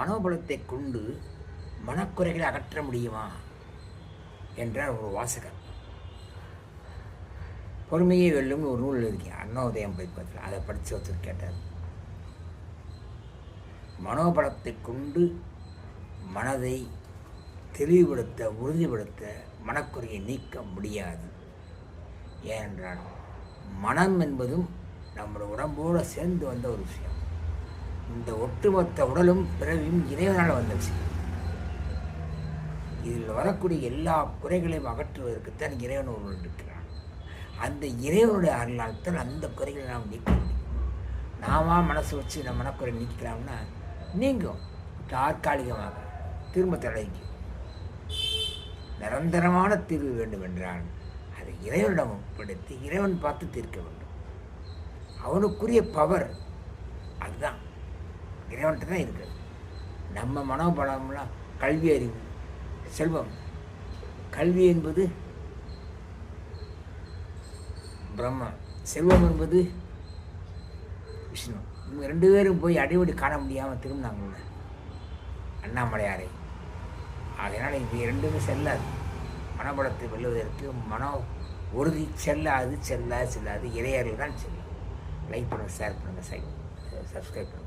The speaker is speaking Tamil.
மனோபலத்தை கொண்டு மனக்குறைகளை அகற்ற முடியுமா என்றார் ஒரு வாசகர். பொறுமையை வெல்லும்னு ஒரு நூல் இருக்கேன், அண்ணோதயம் பதிப்பத்தில். அதை படித்து ஒருத்தர் கேட்டார், மனோபலத்தை கொண்டு மனதை தெளிவுபடுத்த உறுதிப்படுத்த மனக்குறையை நீக்க முடியாது. ஏனென்றால் மனம் என்பதும் நம்முடைய உடம்போடு சேர்ந்து வந்த ஒரு விஷயம். இந்த ஒட்டுமொத்த உடலும் பிறவியும் இறைவனால் வந்த விஷயம். இதில் வரக்கூடிய எல்லா குறைகளையும் அகற்றுவதற்குத்தான் இறைவன் ஒருவன் இருக்கிறான். அந்த இறைவனுடைய அருளால் தான் அந்த குறைகளை நாம் நீக்க முடியும். நாம மனசு வச்சு நம்ம மனக்குறை நீக்கலாம்னா நீங்கும், தற்காலிகமாக திரும்ப தடைக்கும். நிரந்தரமான தீர்வு வேண்டும் என்றால் அதை இறைவனிடம் ஒப்படைத்து இறைவன் பார்த்து தீர்க்க வேண்டும். அவனுக்குரிய பவர் அதுதான் இறைவன்கிட்ட தான் இருக்குது. நம்ம மனோபலம்லாம் கல்வி அறிவு செல்வம். கல்வி என்பது பிரம்மா, செல்வம் என்பது விஷ்ணு. இவங்க 2 பேரும் போய் அடிபடி காண முடியாமல் திரும்பினாங்க அண்ணாமலையாரை. அதனால் இது 2மே செல்லாது. மனபலத்தை வெல்லுவதற்கு மனோ உறுதி செல்லாது. இறையறிவு தான் செல்லும். லைக் பண்ணுங்கள், ஷேர் பண்ணுங்கள், சப்ஸ்கிரைப் பண்ணுங்கள்.